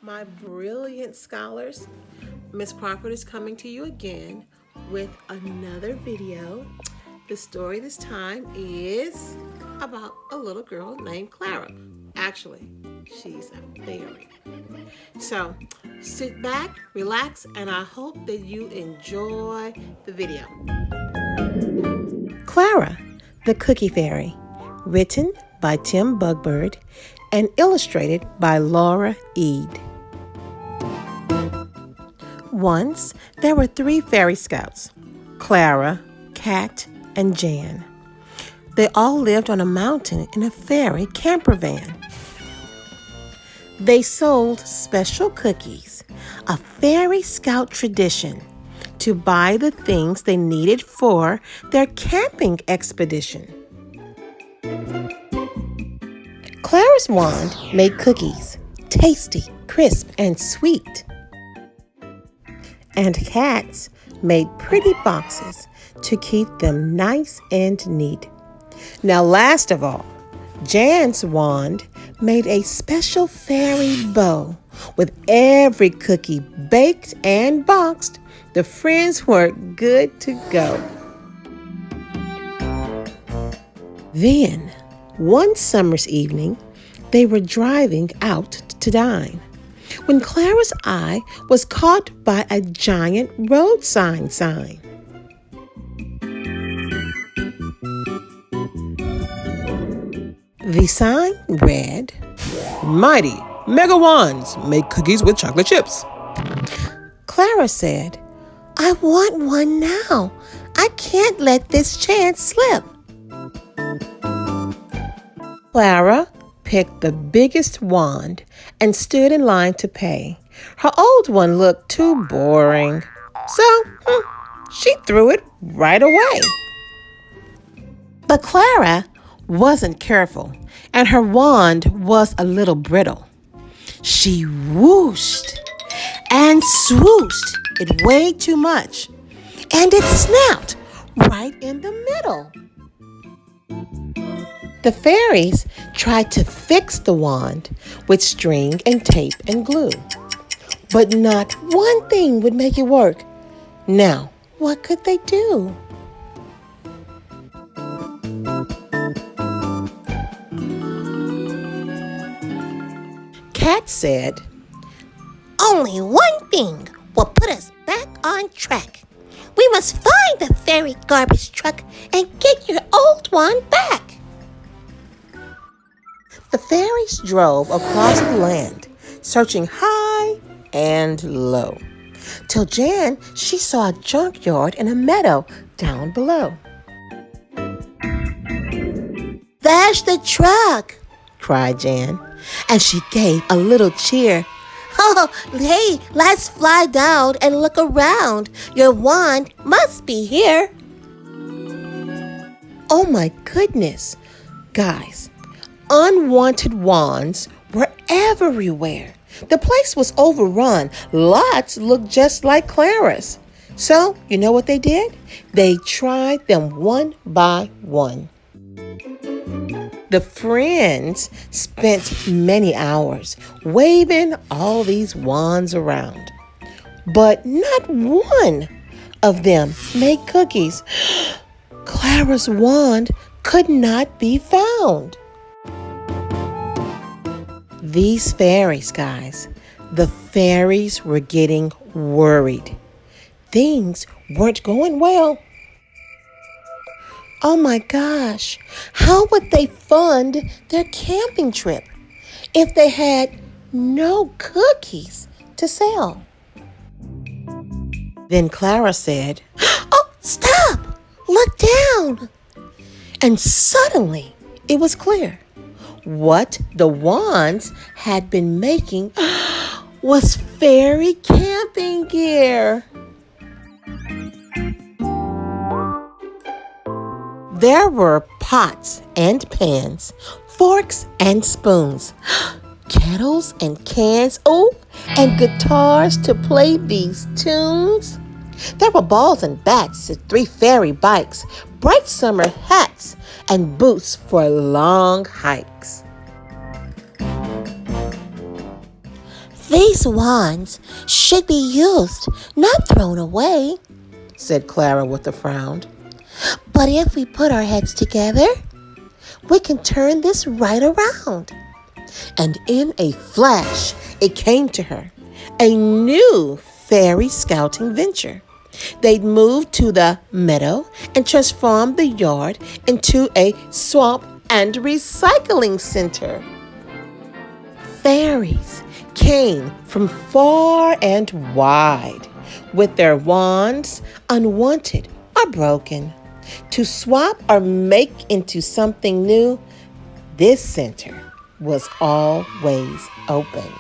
my brilliant scholars. Miss Crawford is coming to you again with another video. The story this time is about a little girl named Clara. Actually, she's a fairy. So sit back, relax, and I hope that you enjoy the video. Clara, the Cookie Fairy, written by Tim Bugbird and illustrated by Laura Eade. Once, there were 3 fairy scouts, Clara, Kat, and Jan. They all lived on a mountain in a fairy camper van. They sold special cookies, a fairy scout tradition, to buy the things they needed for their camping expedition. Clara's wand made cookies, tasty, crisp, and sweet. And Kat's made pretty boxes to keep them nice and neat. Now, last of all, Jan's wand made a special fairy bow. With every cookie baked and boxed, the friends were good to go. Then, one summer's evening, they were driving out to dine when Clara's eye was caught by a giant road sign. The sign read, "Mighty Mega Wands make cookies with chocolate chips." Clara said, "I want one now. I can't let this chance slip." Clara picked the biggest wand and stood in line to pay. Her old one looked too boring, so she threw it right away. But Clara wasn't careful, and her wand was a little brittle. She whooshed and swooshed it way too much, and it snapped right in the middle. The fairies tried to fix the wand with string and tape and glue, but not one thing would make it work. Now, what could they do? Kat said, "Only one thing will put us back on track. We must find the fairy garbage truck and get your old one back." The fairies drove across the land, searching high and low, till Jan, she saw a junkyard in a meadow down below. "There's the truck!" cried Jan, and she gave a little cheer. "Oh, hey, let's fly down and look around. Your wand must be here." Oh my goodness, guys. Unwanted wands were everywhere. The place was overrun. Lots looked just like Clara's. So, you know what they did? They tried them one by one. The friends spent many hours waving all these wands around. But not one of them made cookies. Clara's wand could not be found. These fairies, guys, the fairies were getting worried. Things weren't going well. Oh my gosh, how would they fund their camping trip if they had no cookies to sell? Then Clara said, "Oh, stop! Look down!" And suddenly it was clear. What the wands had been making was fairy camping gear. There were pots and pans, forks and spoons, kettles and cans, and guitars to play these tunes. There were balls and bats, 3 fairy bikes, bright summer hats, and boots for long hikes. These These wands should be used, not thrown away, said Clara with a frown. But if we put our heads together, we can turn this right around. And in a flash, it came to her, a new fairy scouting venture. They'd moved to the meadow and transformed the yard into a swamp and recycling center. Fairies came from far and wide with their wands, unwanted or broken, to swap or make into something new. This center was always open.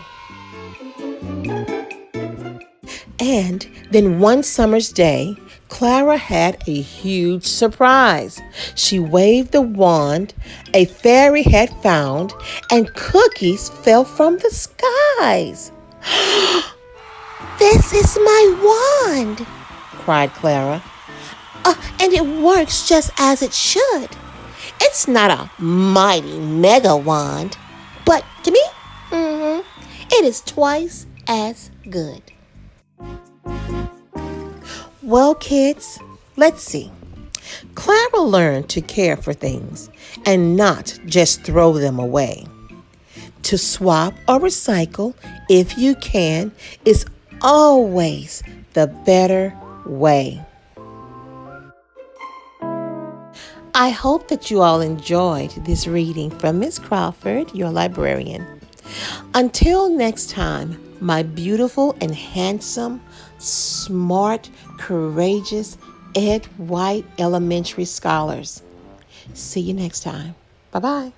And then one summer's day, Clara had a huge surprise. She waved the wand a fairy had found, and cookies fell from the skies. This is my wand, cried Clara. And it works just as it should. It's not a mighty mega wand, but to me, it is twice as good. Well, kids, let's see. Clara learned to care for things and not just throw them away. To swap or recycle, if you can, is always the better way. I hope that you all enjoyed this reading from Miss Crawford, your librarian. Until next time, my beautiful and handsome, smart, courageous Ed White Elementary scholars. See you next time. Bye-bye.